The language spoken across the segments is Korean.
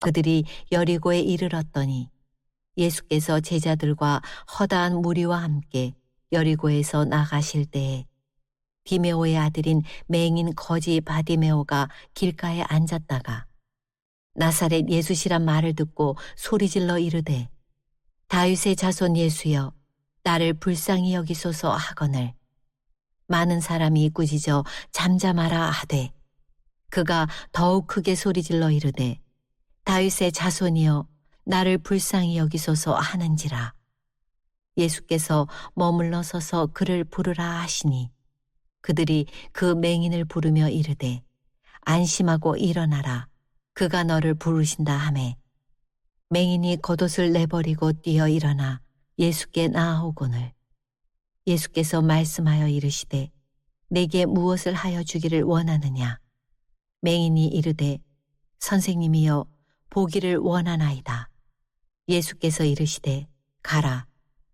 그들이 여리고에 이르렀더니 예수께서 제자들과 허다한 무리와 함께 여리고에서 나가실 때에 디메오의 아들인 맹인 거지 바디메오가 길가에 앉았다가 나사렛 예수시란 말을 듣고 소리질러 이르되 다윗의 자손 예수여 나를 불쌍히 여기소서 하거늘 많은 사람이 꾸짖어 잠잠하라 하되 그가 더욱 크게 소리질러 이르되 다윗의 자손이여 나를 불쌍히 여기소서 하는지라. 예수께서 머물러 서서 그를 부르라 하시니 그들이 그 맹인을 부르며 이르되 안심하고 일어나라 그가 너를 부르신다 하매 맹인이 겉옷을 내버리고 뛰어 일어나 예수께 나아오거늘 예수께서 말씀하여 이르시되 내게 무엇을 하여 주기를 원하느냐. 맹인이 이르되 선생님이여 보기를 원하나이다. 예수께서 이르시되 가라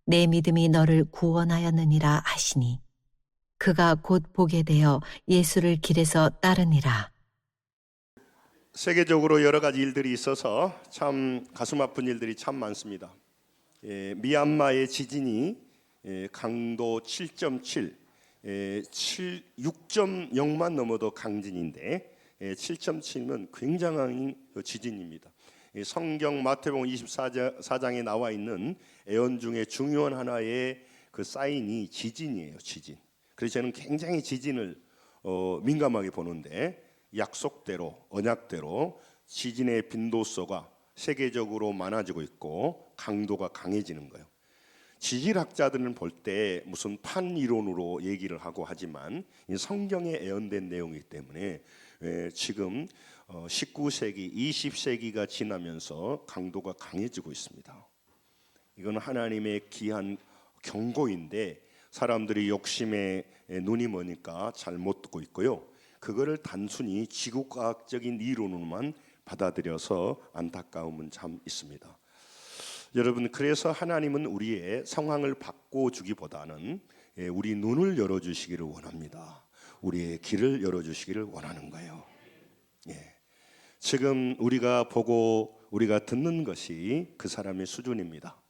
내 믿음이 너를 구원하였느니라 하시니 그가 곧 보게 되어 예수를 길에서 따르니라. 세계적으로 여러 가지 일들이 있어서 참 가슴 아픈 일들이 참 많습니다. 미얀마의 지진이 강도 7.7, 6.0만 넘어도 강진인데 7.7은 굉장한 지진입니다. 성경 마태복음 24장에 나와 있는 애언 중에 중요한 하나의 그 사인이 지진이에요. 지진. 그래서 저는 굉장히 지진을 민감하게 보는데 약속대로 언약대로 지진의 빈도수가 세계적으로 많아지고 있고 강도가 강해지는 거예요. 지질학자들은 볼 때 무슨 판이론으로 얘기를 하고 하지만 성경에 애언된 내용이기 때문에 지금 19세기, 20세기가 지나면서 강도가 강해지고 있습니다. 이건 하나님의 귀한 경고인데 사람들이 욕심에 눈이 머니까 잘못 듣고 있고요. 그거를 단순히 지구과학적인 이론으로만 받아들여서 안타까움은 참 있습니다. 여러분, 그래서 하나님은 우리의 상황을 바꿔주기보다는 우리 눈을 열어주시기를 원합니다. 우리의 길을 열어주시기를 원하는 거예요. 지금 우리가 보고 우리가 듣는 것이 그 사람의 수준입니다.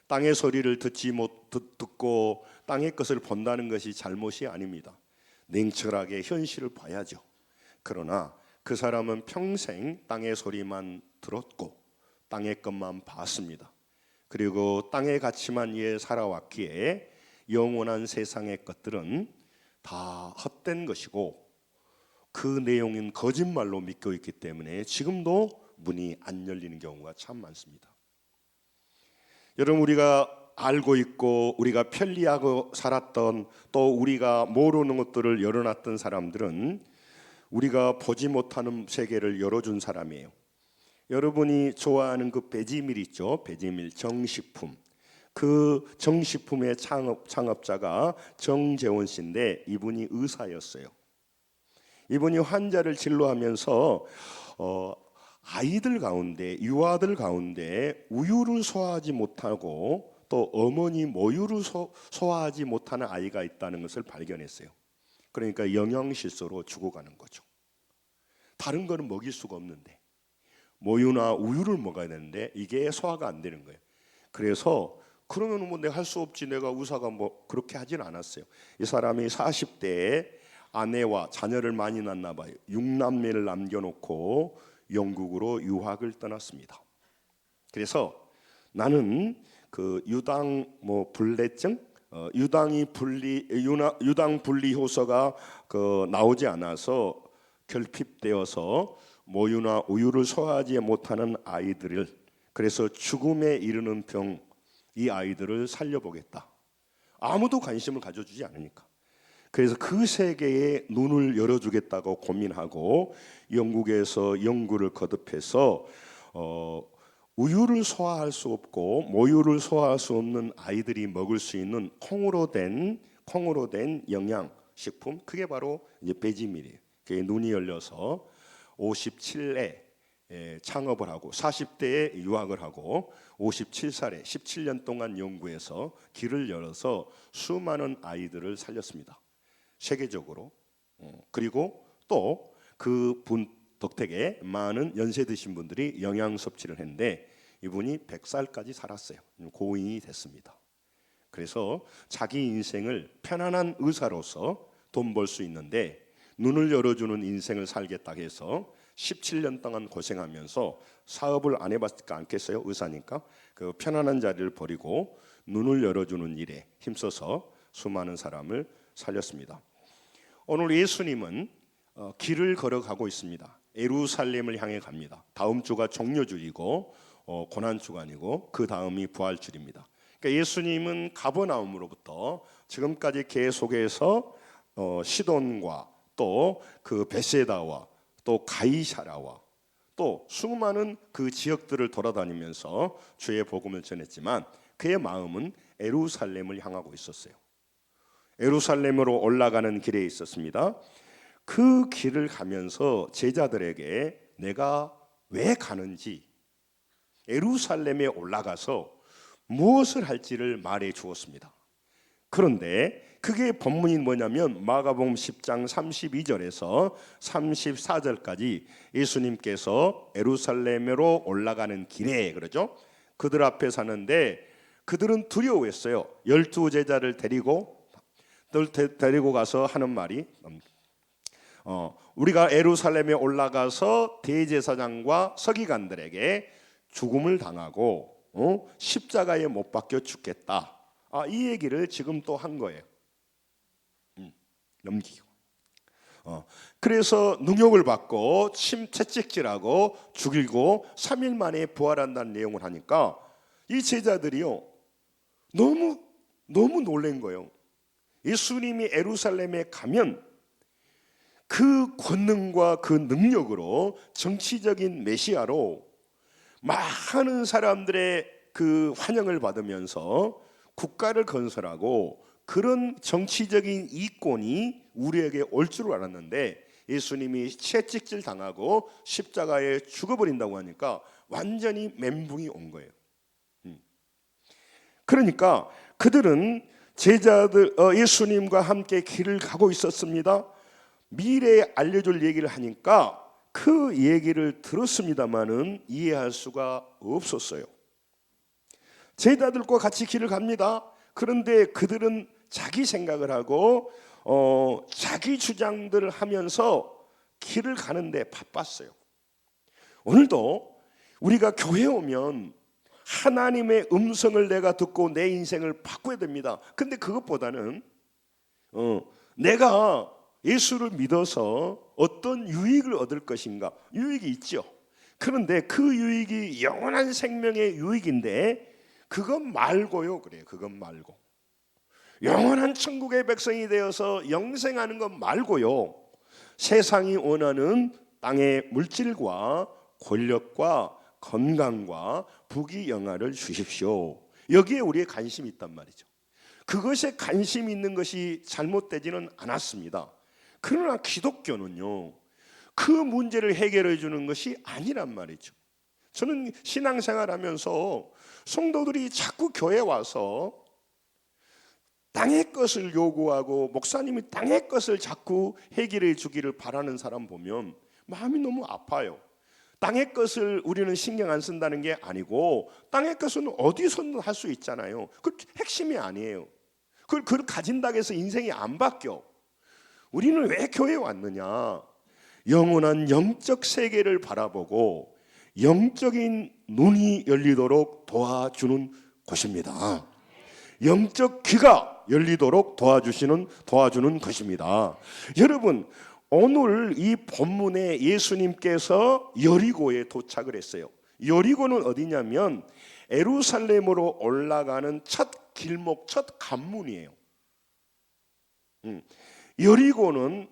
땅의 소리를 듣고 땅의 것을 본다는 것이 잘못이 아닙니다. 냉철하게 현실을 봐야죠. 그러나 그 사람은 평생 땅의 소리만 들었고 땅의 것만 봤습니다. 그리고 땅의 가치만 위해 살아왔기에 영원한 세상의 것들은 다 헛된 것이고 그 내용은 거짓말로 믿고 있기 때문에 지금도 문이 안 열리는 경우가 참 많습니다. 여러분, 우리가 알고 있고 우리가 편리하고 살았던 또 우리가 모르는 것들을 열어놨던 사람들은 우리가 보지 못하는 세계를 열어준 사람이에요. 여러분이 좋아하는 그 배지밀 있죠? 배지밀 정식품. 그 정식품의 창업자가 정재원 씨인데 이분이 의사였어요. 이분이 환자를 진료하면서 아이들 가운데, 유아들 가운데 우유를 소화하지 못하고 또 어머니 모유를 소화하지 못하는 아이가 있다는 것을 발견했어요. 그러니까 영양실조로 죽어가는 거죠. 다른 거는 먹일 수가 없는데 모유나 우유를 먹어야 되는데 이게 소화가 안 되는 거예요. 그래서 그러면 뭐 내가 할 수 없지, 내가 의사가 뭐 그렇게 하진 않았어요. 이 사람이 40대에 아내와 자녀를 많이 낳나 봐요. 6남매를 남겨놓고 영국으로 유학을 떠났습니다. 그래서 나는 그 유당 분리증, 유당 분리 효소가 나오지 않아서 결핍되어서 모유나 우유를 소화하지 못하는 아이들을, 그래서 죽음에 이르는 병, 이 아이들을 살려보겠다. 아무도 관심을 가져주지 않으니까. 그래서 그 세계에 눈을 열어주겠다고 고민하고 영국에서 연구를 거듭해서 우유를 소화할 수 없고 모유를 소화할 수 없는 아이들이 먹을 수 있는 콩으로 된 영양식품, 그게 바로 이제 배지밀이에요. 그게 눈이 열려서 57에 창업을 하고 40대에 유학을 하고 57살에 17년 동안 연구해서 길을 열어서 수많은 아이들을 살렸습니다. 세계적으로. 그리고 또 그 덕택에 많은 연세 드신 분들이 영양 섭취를 했는데 이분이 100살까지 살았어요. 고인이 됐습니다. 그래서 자기 인생을 편안한 의사로서 돈 벌 수 있는데 눈을 열어주는 인생을 살겠다 해서 17년 동안 고생하면서 사업을 안 해봤을까 않겠어요? 의사니까 그 편안한 자리를 버리고 눈을 열어주는 일에 힘써서 수많은 사람을 살렸습니다. 오늘 예수님은 길을 걸어가고 있습니다. 예루살렘을 향해 갑니다. 다음 주가 종료주이고 고난주가 아니고 그 다음이 부활주일입니다. 그러니까 예수님은 가버나움으로부터 지금까지 계속해서 시돈과 또 그 베세다와 또 가이사라와 또 수많은 그 지역들을 돌아다니면서 주의 복음을 전했지만 그의 마음은 예루살렘을 향하고 있었어요. 예루살렘으로 올라가는 길에 있었습니다. 그 길을 가면서 제자들에게 내가 왜 가는지, 예루살렘에 올라가서 무엇을 할지를 말해 주었습니다. 그런데 그게 본문이 뭐냐면 마가복음 10장 32절에서 34절까지 예수님께서 예루살렘으로 올라가는 길에 그러죠. 그들 앞에 사는데 그들은 두려워했어요. 12제자를 데리고 가서 하는 말이 우리가 예루살렘에 올라가서 대제사장과 서기관들에게 죽음을 당하고 십자가에 못 박혀 죽겠다. 이 얘기를 지금 또 한 거예요. 넘기고. 그래서 능욕을 받고 채찍질하고 죽이고 3일 만에 부활한다는 내용을 하니까 이 제자들이요 너무 놀란 거예요. 예수님이 예루살렘에 가면 그 권능과 그 능력으로 정치적인 메시아로 많은 사람들의 그 환영을 받으면서 국가를 건설하고 그런 정치적인 이권이 우리에게 올 줄 알았는데 예수님이 채찍질 당하고 십자가에 죽어버린다고 하니까 완전히 멘붕이 온 거예요. 그러니까 그들은 제자들 예수님과 함께 길을 가고 있었습니다. 미래에 알려줄 얘기를 하니까 그 얘기를 들었습니다마는 이해할 수가 없었어요. 제자들과 같이 길을 갑니다. 그런데 그들은 자기 생각을 하고 자기 주장들을 하면서 길을 가는데 바빴어요. 오늘도 우리가 교회에 오면 하나님의 음성을 내가 듣고 내 인생을 바꿔야 됩니다. 근데 그것보다는 내가 예수를 믿어서 어떤 유익을 얻을 것인가, 유익이 있죠. 그런데 그 유익이 영원한 생명의 유익인데 그것 말고요. 그래요. 그것 말고 영원한 천국의 백성이 되어서 영생하는 것 말고요, 세상이 원하는 땅의 물질과 권력과 건강과 부귀영화를 주십시오. 여기에 우리의 관심이 있단 말이죠. 그것에 관심 있는 것이 잘못되지는 않았습니다. 그러나 기독교는요 그 문제를 해결해 주는 것이 아니란 말이죠. 저는 신앙생활하면서 성도들이 자꾸 교회 와서 땅의 것을 요구하고 목사님이 땅의 것을 자꾸 해결해 주기를 바라는 사람 보면 마음이 너무 아파요. 땅의 것을 우리는 신경 안 쓴다는 게 아니고 땅의 것은 어디서든 할 수 있잖아요. 그 핵심이 아니에요. 그걸 가진다고 해서 인생이 안 바뀌어. 우리는 왜 교회에 왔느냐? 영원한 영적 세계를 바라보고 영적인 눈이 열리도록 도와주는 곳입니다. 영적 귀가 열리도록 도와주는 것입니다. 여러분, 오늘 이 본문에 예수님께서 여리고에 도착을 했어요. 여리고는 어디냐면 예루살렘으로 올라가는 첫 길목, 첫 관문이에요. 여리고는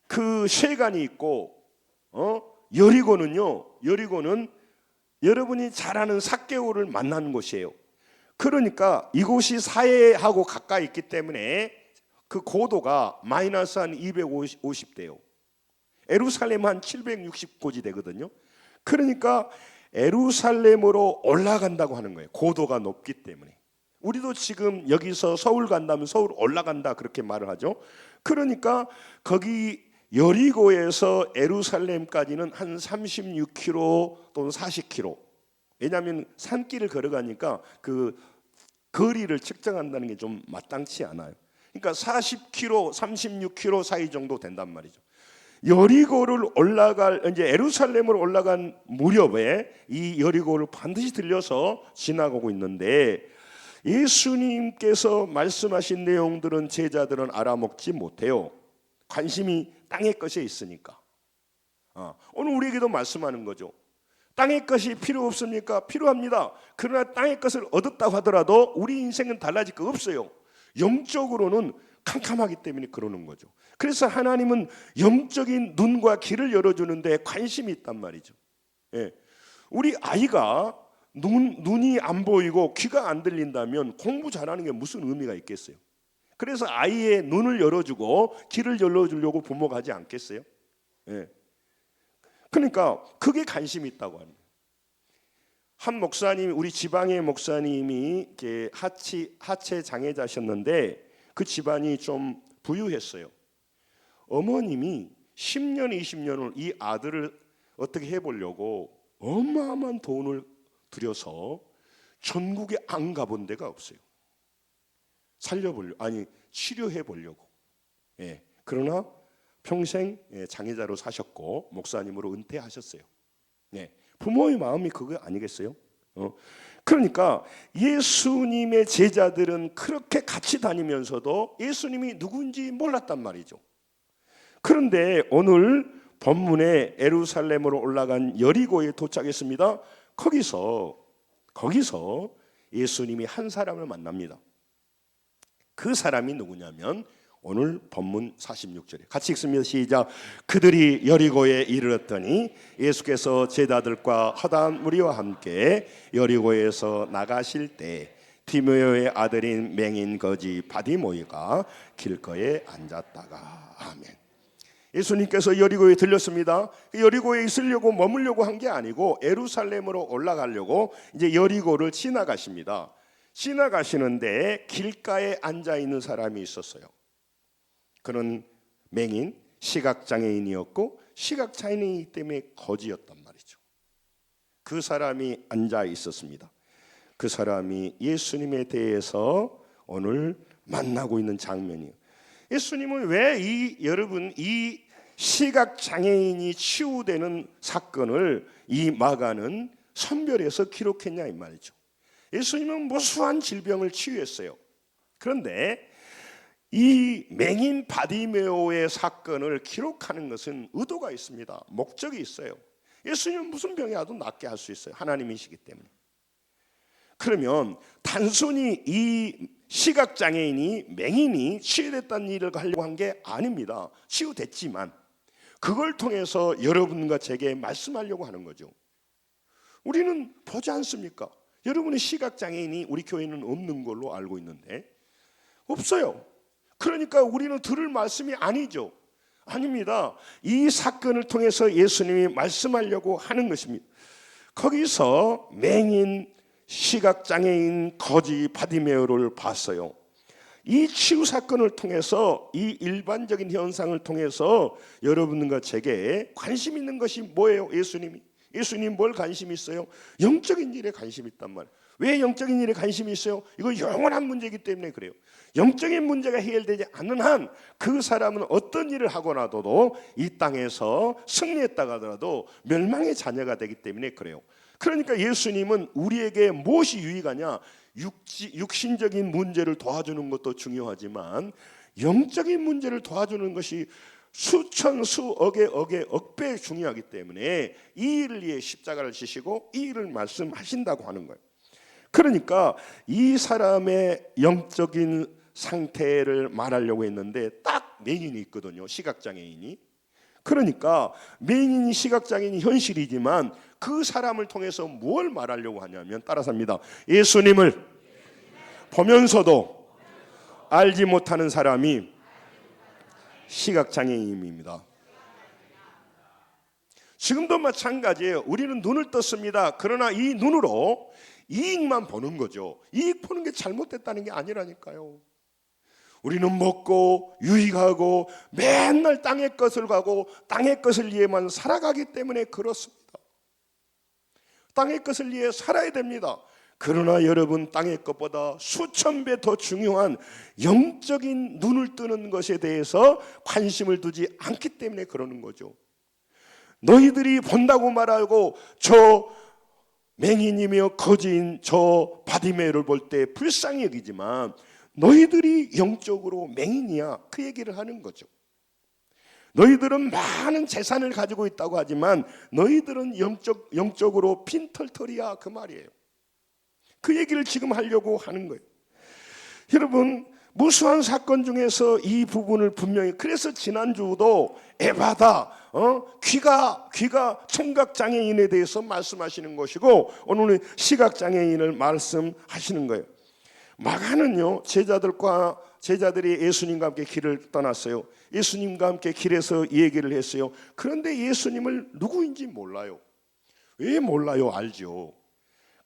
그 쇠관이 있고 여리고는 여러분이 잘 아는 삭개오를 만나는 곳이에요. 그러니까 이곳이 사해하고 가까이 있기 때문에 그 고도가 마이너스 한 250대요. 예루살렘 한 760고지 되거든요. 그러니까 예루살렘으로 올라간다고 하는 거예요. 고도가 높기 때문에. 우리도 지금 여기서 서울 간다면 서울 올라간다 그렇게 말을 하죠. 그러니까 거기 여리고에서 예루살렘까지는 한 36km 또는 40km. 왜냐하면 산길을 걸어가니까 그 거리를 측정한다는 게 좀 마땅치 않아요. 그러니까 40km, 36km 사이 정도 된단 말이죠. 여리고를 이제 예루살렘으로 올라간 무렵에 이 여리고를 반드시 들려서 지나가고 있는데, 예수님께서 말씀하신 내용들은 제자들은 알아먹지 못해요. 관심이 땅의 것에 있으니까. 오늘 우리에게도 말씀하는 거죠. 땅의 것이 필요 없습니까? 필요합니다. 그러나 땅의 것을 얻었다고 하더라도 우리 인생은 달라질 거 없어요. 영적으로는 캄캄하기 때문에 그러는 거죠. 그래서 하나님은 영적인 눈과 귀를 열어주는데 관심이 있단 말이죠. 예. 우리 아이가 눈이 안 보이고 귀가 안 들린다면 공부 잘하는 게 무슨 의미가 있겠어요? 그래서 아이의 눈을 열어주고 귀를 열어주려고 부모가 하지 않겠어요? 예. 그러니까 그게 관심이 있다고 합니다. 한 목사님, 우리 지방의 목사님이 하체 장애자셨는데 그 집안이 좀 부유했어요. 어머님이 10년, 20년을 이 아들을 어떻게 해보려고 어마어마한 돈을 들여서 전국에 안 가본 데가 없어요. 치료해 보려고. 예. 그러나 평생 장애자로 사셨고 목사님으로 은퇴하셨어요. 예. 부모의 마음이 그거 아니겠어요? 그러니까 예수님의 제자들은 그렇게 같이 다니면서도 예수님이 누군지 몰랐단 말이죠. 그런데 오늘 본문에 예루살렘으로 올라간 여리고에 도착했습니다. 거기서 예수님이 한 사람을 만납니다. 그 사람이 누구냐면 오늘 본문 46절에 같이 읽습니다. 시작. 그들이 여리고에 이르렀더니 예수께서 제자들과 허다한 무리와 함께 여리고에서 나가실 때 디메오의 아들인 맹인 거지 바디모이가 길거리에 앉았다가. 아멘. 예수님께서 여리고에 들렸습니다. 여리고에 있으려고 머물려고 한 게 아니고 예루살렘으로 올라가려고 이제 여리고를 지나가십니다. 지나가시는데 길가에 앉아 있는 사람이 있었어요. 그는 맹인, 시각장애인이었고 시각장애인이기 때문에 거지였단 말이죠. 그 사람이 앉아 있었습니다. 그 사람이 예수님에 대해서 오늘 만나고 있는 장면이에요. 예수님은 왜 여러분 이 시각장애인이 치유되는 사건을 이 마가는 선별해서 기록했냐 이 말이죠. 예수님은 무수한 질병을 치유했어요. 그런데 이 맹인 바디메오의 사건을 기록하는 것은 의도가 있습니다. 목적이 있어요. 예수님은 무슨 병이 와도 낫게 할 수 있어요. 하나님이시기 때문에. 그러면 단순히 이 시각장애인이 맹인이 치유됐다는 일을 하려고 한 게 아닙니다. 치유됐지만 그걸 통해서 여러분과 제게 말씀하려고 하는 거죠. 우리는 보지 않습니까? 여러분의 시각장애인이 우리 교회는 없는 걸로 알고 있는데 없어요. 그러니까 우리는 들을 말씀이 아니죠. 아닙니다. 이 사건을 통해서 예수님이 말씀하려고 하는 것입니다. 거기서 맹인, 시각장애인, 거지 바디메오를 봤어요. 이 치유 사건을 통해서 이 일반적인 현상을 통해서 여러분과 제게 관심 있는 것이 뭐예요? 예수님 뭘 관심이 있어요? 영적인 일에 관심이 있단 말이에요. 왜 영적인 일에 관심이 있어요? 이거 영원한 문제이기 때문에 그래요. 영적인 문제가 해결되지 않는 한 그 사람은 어떤 일을 하고 나도 이 땅에서 승리했다가 하더라도 멸망의 자녀가 되기 때문에 그래요. 그러니까 예수님은 우리에게 무엇이 유익하냐? 육신적인 문제를 도와주는 것도 중요하지만 영적인 문제를 도와주는 것이 수천 수억의 억배 중요하기 때문에 이 일을 위해 십자가를 지시고 이 일을 말씀하신다고 하는 거예요. 그러니까 이 사람의 영적인 상태를 말하려고 했는데 딱 맹인이 있거든요. 시각장애인이. 그러니까 맹인이 시각장애인이 현실이지만 그 사람을 통해서 뭘 말하려고 하냐면 따라서 합니다. 예수님을 보면서도 알지 못하는 사람이 시각장애인입니다. 지금도 마찬가지예요. 우리는 눈을 떴습니다. 그러나 이 눈으로 이익만 보는 거죠. 이익 보는 게 잘못됐다는 게 아니라니까요. 우리는 먹고 유익하고 맨날 땅의 것을 가고 땅의 것을 위해만 살아가기 때문에 그렇습니다. 땅의 것을 위해 살아야 됩니다. 그러나 여러분, 땅의 것보다 수천 배 더 중요한 영적인 눈을 뜨는 것에 대해서 관심을 두지 않기 때문에 그러는 거죠. 너희들이 본다고 말하고 저 맹인이며 거지인 저 바디메오를 볼 때 불쌍히 여기지만 너희들이 영적으로 맹인이야, 그 얘기를 하는 거죠. 너희들은 많은 재산을 가지고 있다고 하지만 너희들은 영적으로 빈털털이야, 그 말이에요. 그 얘기를 지금 하려고 하는 거예요. 여러분, 무수한 사건 중에서 이 부분을 분명히, 그래서 지난주도 에바다, 귀가 청각장애인에 대해서 말씀하시는 것이고 오늘은 시각장애인을 말씀하시는 거예요. 마가는요, 제자들이 예수님과 함께 길을 떠났어요. 예수님과 함께 길에서 얘기를 했어요. 그런데 예수님을 누구인지 몰라요. 왜 몰라요? 알죠.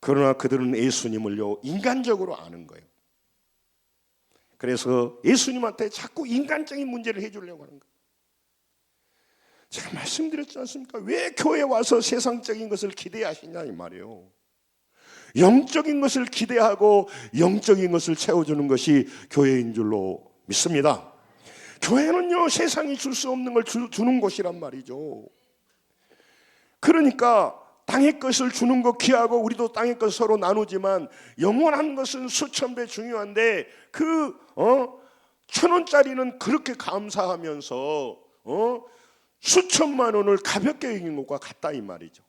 그러나 그들은 예수님을요, 인간적으로 아는 거예요. 그래서 예수님한테 자꾸 인간적인 문제를 해주려고 하는 거예요. 제가 말씀드렸지 않습니까? 왜 교회에 와서 세상적인 것을 기대하시냐 이 말이에요. 영적인 것을 기대하고 영적인 것을 채워주는 것이 교회인 줄로 믿습니다. 교회는요, 세상이 줄 수 없는 걸 주는 곳이란 말이죠. 그러니까 땅의 것을 주는 것 귀하고 우리도 땅의 것을 서로 나누지만 영원한 것은 수천 배 중요한데 그 1,000원짜리는 그렇게 감사하면서 수천만 원을 가볍게 여긴 것과 같다 이 말이죠.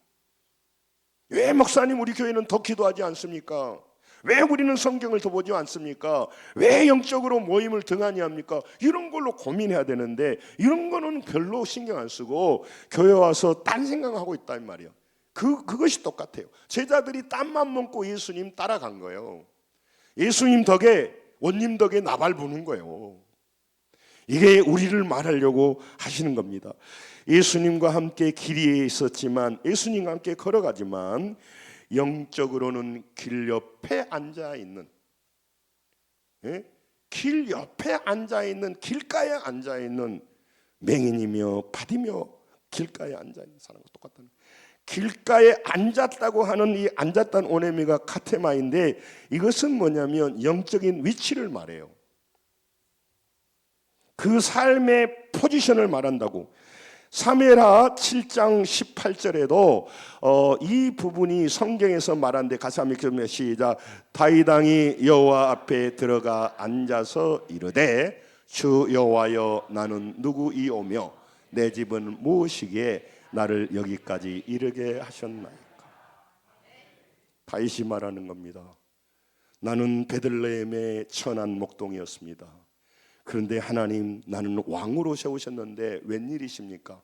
왜 목사님 우리 교회는 더 기도하지 않습니까? 왜 우리는 성경을 더 보지 않습니까? 왜 영적으로 모임을 등한히 합니까? 이런 걸로 고민해야 되는데 이런 거는 별로 신경 안 쓰고 교회 와서 딴 생각하고 있다 이 말이에요. 그것이 똑같아요. 제자들이 땀만 먹고 예수님 따라간 거예요. 예수님 덕에, 원님 덕에 나발 부는 거예요. 이게 우리를 말하려고 하시는 겁니다. 예수님과 함께 길 위에 있었지만, 예수님과 함께 걸어가지만 영적으로는 길 옆에 앉아있는, 길 옆에 앉아있는, 길가에 앉아있는 맹인이며 바디며 길가에 앉아있는 사람과 똑같다는 거예요. 길가에 앉았다고 하는 이 앉았다는 오네미가 카테마인데 이것은 뭐냐면 영적인 위치를 말해요. 그 삶의 포지션을 말한다고. 사무엘하 7장 18절에도 이 부분이 성경에서 말하는데 가서 한번 읽으면 시작. 다윗 왕이 여호와 앞에 들어가 앉아서 이르되 주 여호와여 나는 누구이오며 내 집은 무엇이기에 나를 여기까지 이르게 하셨나이까. 다윗이 말하는 겁니다. 나는 베들레헴의 천한 목동이었습니다. 그런데 하나님 나는 왕으로 세우셨는데 웬일이십니까?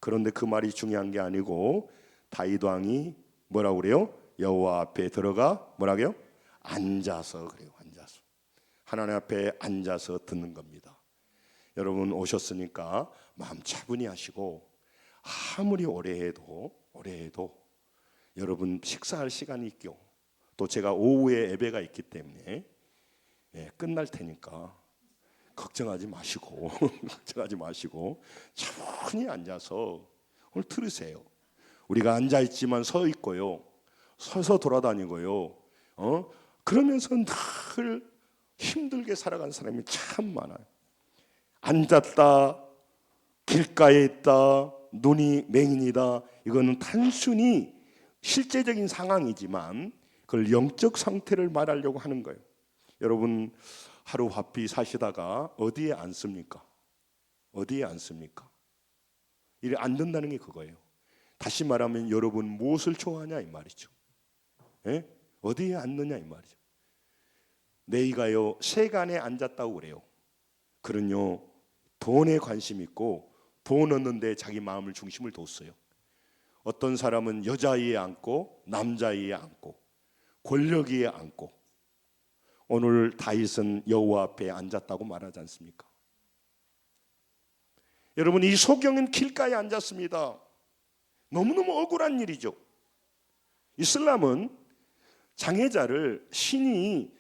그런데 그 말이 중요한 게 아니고 다윗 왕이 뭐라고 그래요? 여호와 앞에 들어가 뭐라고요? 앉아서 그래요. 앉아서 하나님 앞에 앉아서 듣는 겁니다. 여러분 오셨으니까 마음 차분히 하시고 아무리 오래 해도 여러분 식사할 시간이 있고 또 제가 오후에 예배가 있기 때문에 끝날 테니까 걱정하지 마시고 차분히 앉아서 오늘 들으세요. 우리가 앉아 있지만 서 있고요, 서서 돌아다니고요, 그러면서 늘 힘들게 살아간 사람이 참 많아요. 앉았다, 길가에 있다, 눈이 맹인이다. 이거는 단순히 실제적인 상황이지만 그걸 영적 상태를 말하려고 하는 거예요. 여러분 하루 바삐 사시다가 어디에 앉습니까? 어디에 앉습니까? 이래 앉는다는 게 그거예요. 다시 말하면 여러분 무엇을 좋아하냐 이 말이죠. 어디에 앉느냐 이 말이죠. 네이가요 세간에 앉았다고 그래요. 그는요 돈에 관심 있고 돈 얻는 데 자기 마음을 중심을 뒀어요. 어떤 사람은 여자 위에 앉고 남자 위에 앉고 권력 위에 앉고, 오늘 다윗은 여호와 앞에 앉았다고 말하지 않습니까? 여러분 이 소경은 길가에 앉았습니다. 너무너무 억울한 일이죠. 이슬람은 장애자를 신이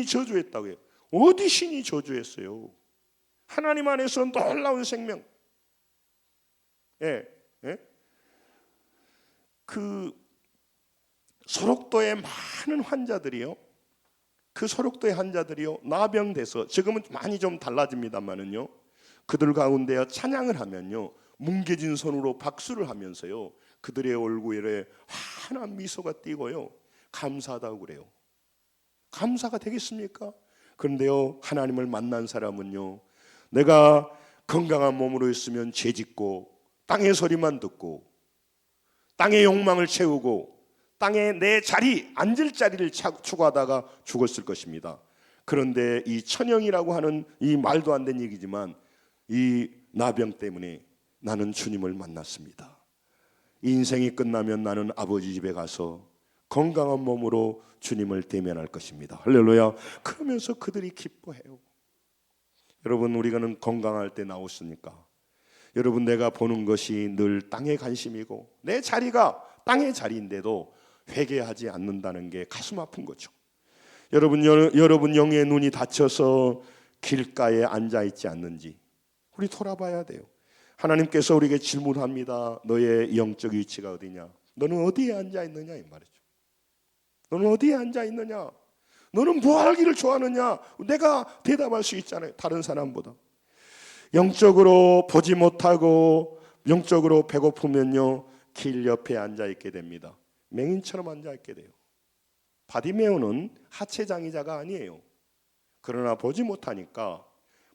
저주했다고 해요. 어디 신이 저주했어요? 하나님 안에서 놀라운 생명. 예, 예. 그 소록도의 많은 환자들이요, 그 소록도의 환자들이요 나병돼서, 지금은 많이 좀 달라집니다만은요, 그들 가운데 찬양을 하면요 뭉개진 손으로 박수를 하면서요 그들의 얼굴에 환한 미소가 띄고요 감사하다고 그래요. 감사가 되겠습니까? 그런데요 하나님을 만난 사람은요, 내가 건강한 몸으로 있으면 죄짓고 땅의 소리만 듣고 땅의 욕망을 채우고 땅에 내 자리, 앉을 자리를 추구하다가 죽었을 것입니다. 그런데 이 천형이라고 하는 이 말도 안 되는 얘기지만 이 나병 때문에 나는 주님을 만났습니다. 인생이 끝나면 나는 아버지 집에 가서 건강한 몸으로 주님을 대면할 것입니다. 할렐루야. 그러면서 그들이 기뻐해요. 여러분, 우리가는 건강할 때 나오십니까? 여러분, 내가 보는 것이 늘 땅의 관심이고 내 자리가 땅의 자리인데도 회개하지 않는다는 게 가슴 아픈 거죠. 여러분 영의 눈이 닫혀서 길가에 앉아 있지 않는지 우리 돌아봐야 돼요. 하나님께서 우리에게 질문합니다. 너의 영적 위치가 어디냐? 너는 어디에 앉아 있느냐? 이 말이죠. 너는 어디에 앉아 있느냐? 너는 뭐 하기를 좋아하느냐? 내가 대답할 수 있잖아요, 다른 사람보다. 영적으로 보지 못하고 영적으로 배고프면요 길 옆에 앉아 있게 됩니다. 맹인처럼 앉아 있게 돼요. 바디메오는 하체 장애자가 아니에요. 그러나 보지 못하니까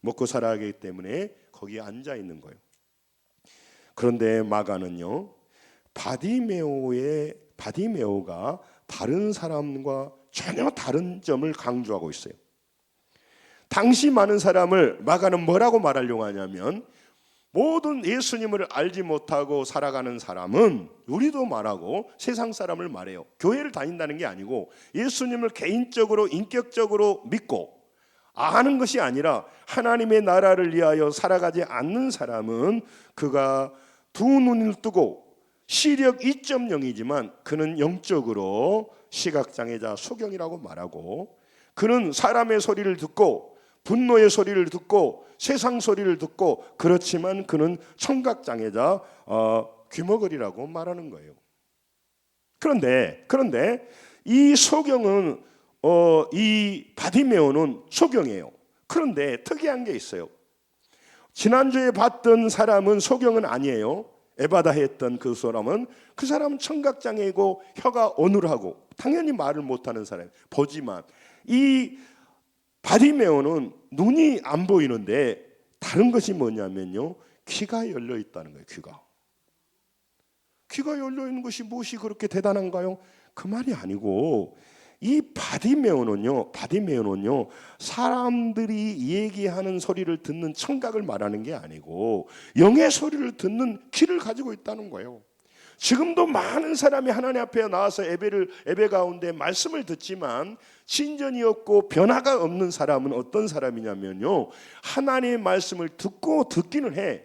먹고 살아야 하기 때문에 거기에 앉아 있는 거예요. 그런데 마가는요 바디메오가 다른 사람과 전혀 다른 점을 강조하고 있어요. 당시 많은 사람을 마가는 뭐라고 말하려고 하냐면, 모든 예수님을 알지 못하고 살아가는 사람은, 우리도 말하고 세상 사람을 말해요. 교회를 다닌다는 게 아니고 예수님을 개인적으로 인격적으로 믿고 아는 것이 아니라 하나님의 나라를 위하여 살아가지 않는 사람은 그가 두 눈을 뜨고 시력 2.0이지만 그는 영적으로 시각장애자 소경이라고 말하고, 그는 사람의 소리를 듣고 분노의 소리를 듣고 세상 소리를 듣고, 그렇지만 그는 청각장애자 귀머거리라고 말하는 거예요. 그런데 이 소경은 이 바디메오는 소경이에요. 그런데 특이한 게 있어요. 지난주에 봤던 사람은 소경은 아니에요. 에바다 했던 그 사람은 청각장애이고 혀가 어눌하고 당연히 말을 못하는 사람이에요. 보지만 이 바디메오는 눈이 안 보이는데 다른 것이 뭐냐면요 귀가 열려 있다는 거예요. 귀가 열려 있는 것이 무엇이 그렇게 대단한가요? 그 말이 아니고, 이 바디메오는요 사람들이 얘기하는 소리를 듣는 청각을 말하는 게 아니고 영의 소리를 듣는 귀를 가지고 있다는 거예요. 지금도 많은 사람이 하나님 앞에 나와서 예배 가운데 말씀을 듣지만 진전이 없고 변화가 없는 사람은 어떤 사람이냐면요, 하나님의 말씀을 듣기는 해.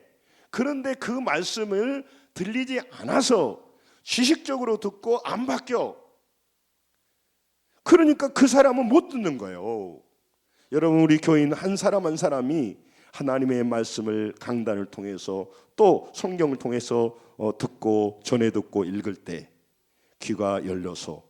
그런데 그 말씀을 들리지 않아서 지식적으로 듣고 안 바뀌어. 그러니까 그 사람은 못 듣는 거예요. 여러분, 우리 교인 한 사람 한 사람이 하나님의 말씀을 강단을 통해서 또 성경을 통해서 듣고 전해 듣고 읽을 때 귀가 열려서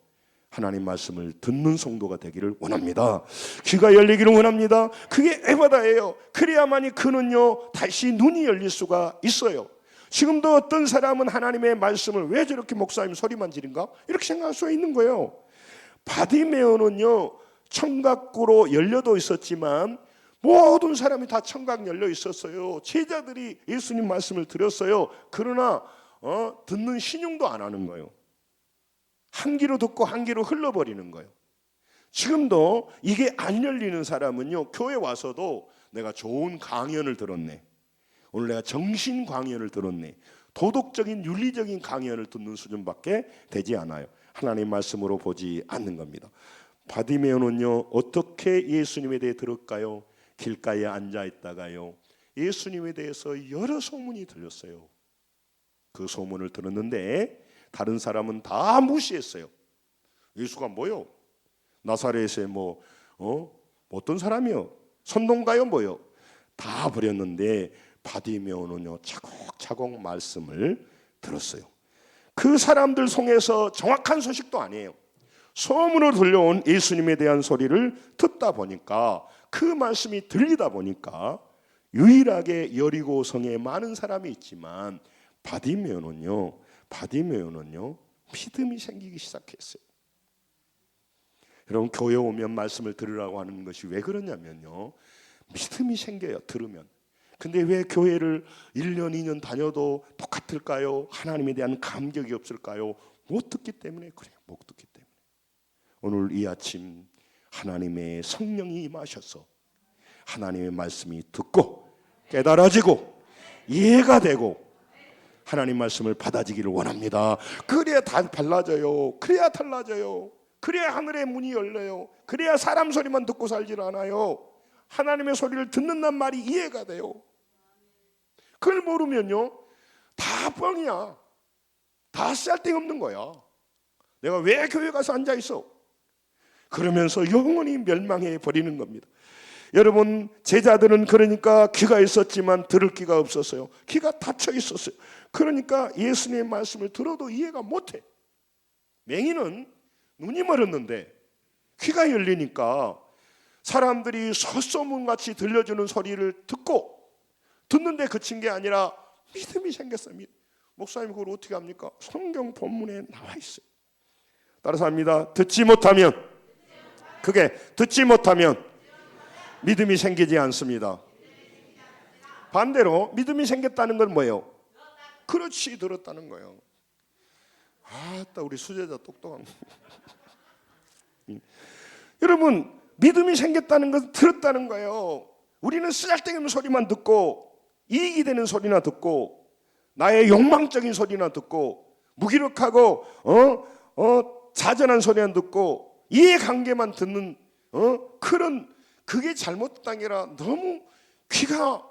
하나님 말씀을 듣는 성도가 되기를 원합니다. 귀가 열리기를 원합니다. 그게 에바다예요. 그래야만이 그는요 다시 눈이 열릴 수가 있어요. 지금도 어떤 사람은 하나님의 말씀을 왜 저렇게 목사님 소리만 지른가 이렇게 생각할 수 있는 거예요. 바디메오는요 청각으로 열려도 있었지만 모든 사람이 다 청각 열려 있었어요. 제자들이 예수님 말씀을 들었어요. 그러나 듣는 신용도 안 하는 거예요. 한 귀로 듣고 한 귀로 흘러버리는 거예요. 지금도 이게 안 열리는 사람은요 교회 와서도 내가 좋은 강연을 들었네, 오늘 내가 정신 강연을 들었네, 도덕적인 윤리적인 강연을 듣는 수준밖에 되지 않아요. 하나님 말씀으로 보지 않는 겁니다. 바디메오는요 어떻게 예수님에 대해 들을까요? 길가에 앉아 있다가요 예수님에 대해서 여러 소문이 들렸어요. 그 소문을 들었는데 다른 사람은 다 무시했어요. 예수가 뭐요? 나사렛에 어떤 사람이요? 선동가요 뭐요? 다 버렸는데 바디메오는요 차곡차곡 말씀을 들었어요. 그 사람들 속에서 정확한 소식도 아니에요. 소문으로 들려온 예수님에 대한 소리를 듣다 보니까, 그 말씀이 들리다 보니까 유일하게 여리고 성에 많은 사람이 있지만 바디메오는요 믿음이 생기기 시작했어요. 여러분, 교회 오면 말씀을 들으라고 하는 것이 왜 그러냐면요, 믿음이 생겨요, 들으면. 근데 왜 교회를 1년 2년 다녀도 똑같을까요? 하나님에 대한 감격이 없을까요? 못 듣기 때문에 그래요. 못 듣기 때문에. 오늘 이 아침 하나님의 성령이 임하셔서 하나님의 말씀이 듣고 깨달아지고 이해가 되고 하나님 말씀을 받아지기를 원합니다. 그래야 다 달라져요. 그래야 달라져요. 그래야 하늘의 문이 열려요. 그래야 사람 소리만 듣고 살질 않아요. 하나님의 소리를 듣는단 말이 이해가 돼요. 그걸 모르면요 다 뻥이야. 다 쓸데없는 거야. 내가 왜 교회 가서 앉아있어? 그러면서 영원히 멸망해 버리는 겁니다. 여러분, 제자들은 그러니까 귀가 있었지만 들을 귀가 없었어요. 귀가 닫혀 있었어요. 그러니까 예수님의 말씀을 들어도 이해가 못해. 맹인은 눈이 멀었는데 귀가 열리니까 사람들이 헛소문같이 들려주는 소리를 듣는데 그친 게 아니라 믿음이 생겼습니다. 목사님, 그걸 어떻게 합니까? 성경 본문에 나와 있어요. 따라서 합니다. 듣지 못하면 믿음이 생기지 않습니다. 반대로 믿음이 생겼다는 건 뭐예요? 그렇지, 들었다는 거예요. 아따, 우리 수제자 똑똑한 여러분, 믿음이 생겼다는 것은 들었다는 거예요. 우리는 쓰잘데없는 소리만 듣고, 이익이 되는 소리나 듣고, 나의 욕망적인 소리나 듣고, 무기력하고 자전한 소리만 듣고, 이해관계만 듣는 그게 잘못된 게 아니라 너무 귀가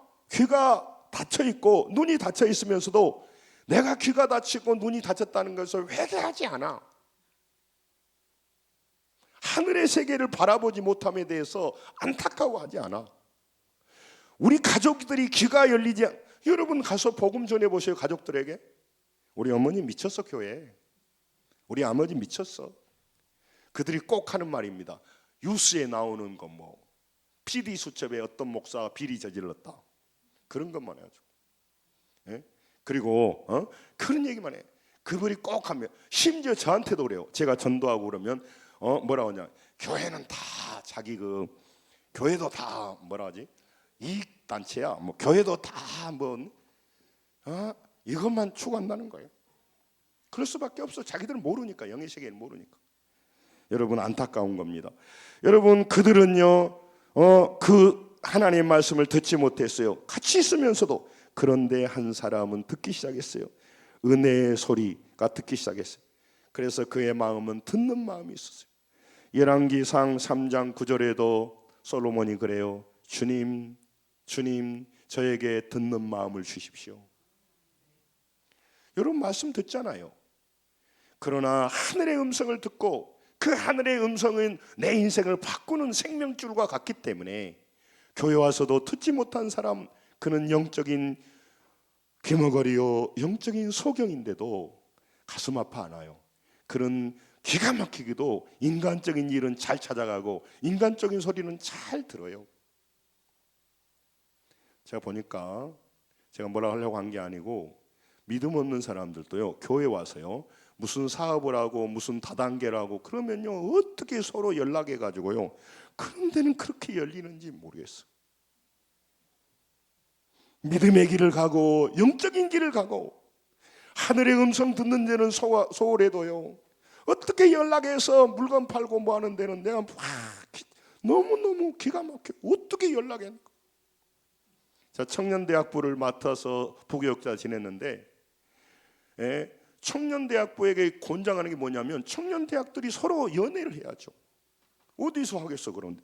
닫혀 있고 눈이 닫혀 있으면서도 내가 귀가 닫히고 눈이 닫혔다는 것을 회개하지 않아. 하늘의 세계를 바라보지 못함에 대해서 안타까워하지 않아. 우리 가족들이 귀가 열리지 여러분 가서 복음 전해보세요. 가족들에게. 우리 어머니 미쳤어, 교회. 우리 아버지 미쳤어. 그들이 꼭 하는 말입니다. 뉴스에 나오는 거 PD 수첩에 어떤 목사가 비리 저질렀다, 그런 것만 해가지고. 예? 그리고 그런 얘기만 해. 그분이 꼭 하면, 심지어 저한테도 그래요. 제가 전도하고 그러면 뭐라고 하냐, 교회는 다 자기 교회도 다 뭐라 하지, 이익 단체야. 교회도 다 이것만 추구한다는 거예요. 그럴 수밖에 없어. 자기들은 모르니까, 영의 세계를 모르니까. 여러분, 안타까운 겁니다. 여러분, 그들은요 그 하나님의 말씀을 듣지 못했어요. 같이 있으면서도. 그런데 한 사람은 듣기 시작했어요. 은혜의 소리가 듣기 시작했어요. 그래서 그의 마음은 듣는 마음이 있었어요. 열왕기상 3장 9절에도 솔로몬이 그래요. 주님 저에게 듣는 마음을 주십시오. 여러분, 말씀 듣잖아요. 그러나 하늘의 음성을 듣고 그 하늘의 음성은 내 인생을 바꾸는 생명줄과 같기 때문에 교회 와서도 듣지 못한 사람, 그는 영적인 귀머거리요 영적인 소경인데도 가슴 아파 하나요? 그는 기가 막히게도 인간적인 일은 잘 찾아가고 인간적인 소리는 잘 들어요. 제가 보니까, 제가 뭐라 하려고 한 게 아니고, 믿음 없는 사람들도요 교회 와서요 무슨 사업을 하고 무슨 다단계를 하고 그러면요 어떻게 서로 연락해 가지고요 그런 데는 그렇게 열리는지 모르겠어. 믿음의 길을 가고 영적인 길을 가고 하늘의 음성 듣는 데는 소홀해도요 어떻게 연락해서 물건 팔고 뭐 하는 데는 내가 너무너무 기가 막혀. 어떻게 연락해? 자, 청년대학부를 맡아서 부교육자 지냈는데, 청년대학부에게 권장하는 게 뭐냐면 청년대학들이 서로 연애를 해야죠. 어디서 하겠어 그런데.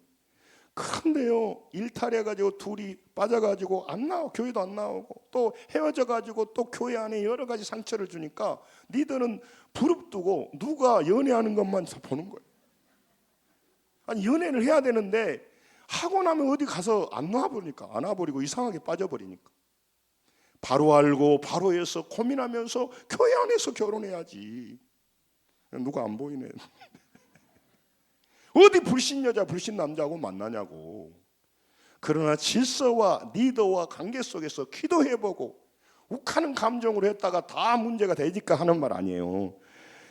그런데요 일탈해가지고 둘이 빠져가지고 안 나와, 교회도 안 나오고 또 헤어져가지고 또 교회 안에 여러 가지 상처를 주니까 니들은 부릅뜨고 누가 연애하는 것만 보는 거예요. 아니, 연애를 해야 되는데 하고 나면 어디 가서 안 놔버리니까, 안 와버리고 이상하게 빠져버리니까. 바로 알고 바로 해서 고민하면서 교회 안에서 결혼해야지. 누가 안 보이네. 어디 불신 여자 불신 남자하고 만나냐고. 그러나 질서와 리더와 관계 속에서 기도해보고 욱하는 감정으로 했다가 다 문제가 되니까 하는 말 아니에요.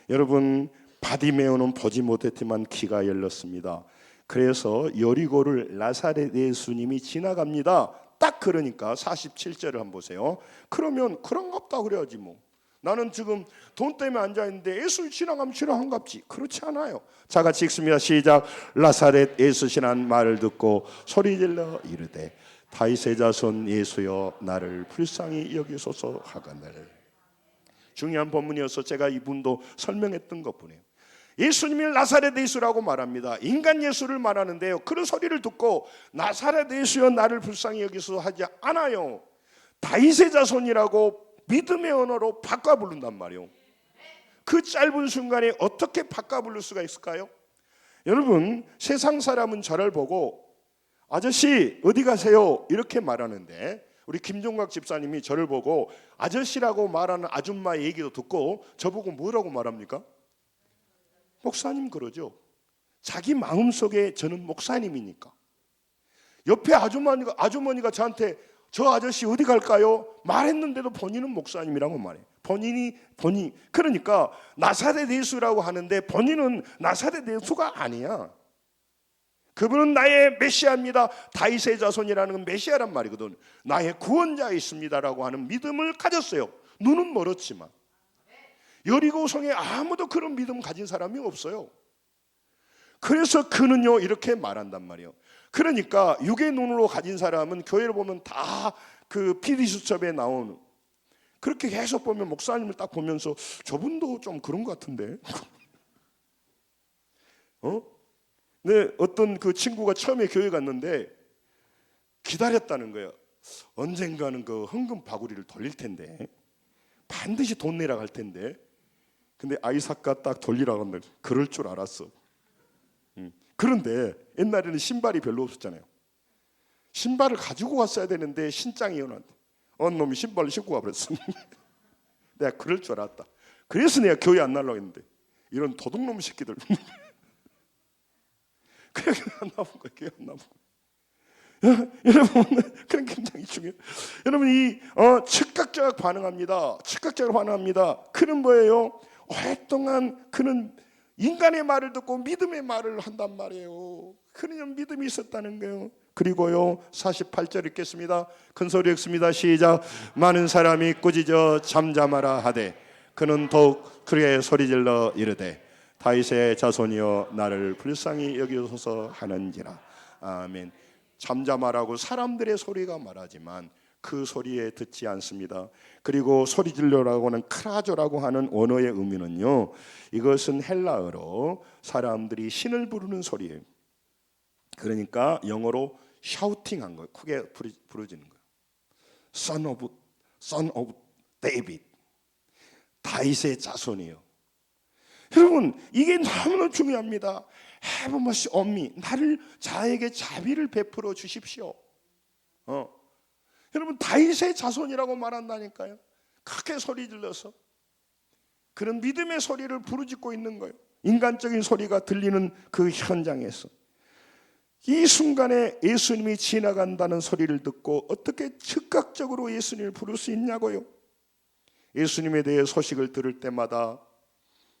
여러분, 바디메오는 보지 못했지만 귀가 열렸습니다. 그래서 여리고를 나사렛 예수님이 지나갑니다. 딱 그러니까 47절을 한번 보세요. 그러면 그런갑다 그래야지 뭐. 나는 지금 돈 때문에 앉아있는데 예수 지나가면 지나간갑지. 그렇지 않아요. 자, 같이 읽습니다. 시작. 나사렛 예수시란 말을 듣고 소리질러 이르되 다윗의 자손 예수여 나를 불쌍히 여기소서 하거늘. 중요한 본문이어서 제가 이분도 설명했던 것뿐이에요. 예수님이 나사렛 예수라고 말합니다. 인간 예수를 말하는데요, 그런 소리를 듣고 나사렛 예수여 나를 불쌍히 여기소서 하지 않아요. 다윗의 자손이라고 믿음의 언어로 바꿔 부른단 말이에요. 그 짧은 순간에 어떻게 바꿔 부를 수가 있을까요? 여러분, 세상 사람은 저를 보고 아저씨 어디 가세요? 이렇게 말하는데 우리 김종각 집사님이 저를 보고 아저씨라고 말하는 아줌마의 얘기도 듣고 저보고 뭐라고 말합니까? 목사님 그러죠. 자기 마음속에 저는 목사님이니까. 옆에 아주머니가 저한테 저 아저씨 어디 갈까요? 말했는데도 본인은 목사님이라고 말해. 본인 그러니까 나사렛 예수라고 하는데 본인은 나사렛 예수가 아니야. 그분은 나의 메시아입니다. 다윗의 자손이라는 건 메시아란 말이거든. 나의 구원자 있습니다라고 하는 믿음을 가졌어요. 눈은 멀었지만. 여리고성에 아무도 그런 믿음 가진 사람이 없어요. 그래서 그는요 이렇게 말한단 말이에요. 그러니까 육의 눈으로 가진 사람은 교회를 보면 다 그 PD수첩에 나오는, 그렇게 계속 보면 목사님을 딱 보면서 저분도 좀 그런 것 같은데. 네, 어떤 그 친구가 처음에 교회 갔는데 기다렸다는 거예요. 언젠가는 그 헌금 바구리를 돌릴 텐데 반드시 돈 내라 할 텐데. 근데 아이삭가 딱 돌리라고 하는데 그럴 줄 알았어. 그런데 옛날에는 신발이 별로 없었잖아요. 신발을 가지고 왔어야 되는데 신장이 어느 놈이 신발을 신고 와버렸어. 내가 그럴 줄 알았다. 그래서 내가 교회 안 나려고 했는데 이런 도둑놈 새끼들. 그래 안 나온 거야. 교회 안 나온 거야. 여러분, 그런 굉장히 중요해요. 여러분, 이 즉각적으로 반응합니다. 즉각적으로 반응합니다. 그는 뭐예요? 오랫동안 그는 인간의 말을 듣고 믿음의 말을 한단 말이에요. 그는 믿음이 있었다는 거예요. 그리고요 48절 읽겠습니다. 큰 소리 읽습니다. 시작. 많은 사람이 꾸짖어 잠잠하라 하되 그는 더욱 크게 소리질러 이르되 다윗의 자손이여 나를 불쌍히 여기소서 하는지라. 아멘. 잠잠하라고 사람들의 소리가 말하지만 그 소리에 듣지 않습니다. 그리고 소리질러라고 하는 크라조라고 하는 언어의 의미는요, 이것은 헬라어로 사람들이 신을 부르는 소리예요. 그러니까 영어로 샤우팅한 거예요. 크게 부르지는 거예요. Son of David, 다윗의 자손이요. 여러분, 이게 너무나 중요합니다. Have mercy on me, 나를 자에게 자비를 베풀어 주십시오. 여러분, 다윗의 자손이라고 말한다니까요. 크게 소리 질러서 그런 믿음의 소리를 부르짖고 있는 거예요. 인간적인 소리가 들리는 그 현장에서 이 순간에 예수님이 지나간다는 소리를 듣고 어떻게 즉각적으로 예수님을 부를 수 있냐고요. 예수님에 대해 소식을 들을 때마다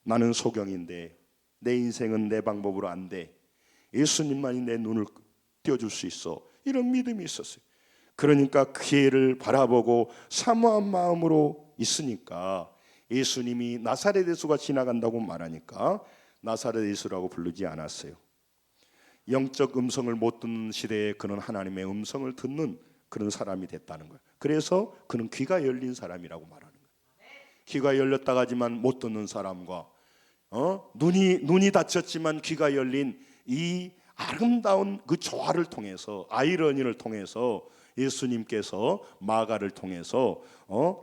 나는 소경인데 내 인생은 내 방법으로 안 돼. 예수님만이 내 눈을 띄워줄 수 있어. 이런 믿음이 있었어요. 그러니까 기회를 바라보고 사모한 마음으로 있으니까 예수님이 나사렛 예수가 지나간다고 말하니까 나사렛 예수라고 부르지 않았어요. 영적 음성을 못 듣는 시대에 그는 하나님의 음성을 듣는 그런 사람이 됐다는 거예요. 그래서 그는 귀가 열린 사람이라고 말하는 거예요. 귀가 열렸다 하지만 못 듣는 사람과 눈이 닫혔지만 귀가 열린 이 아름다운 그 조화를 통해서, 아이러니를 통해서 예수님께서 마가를 통해서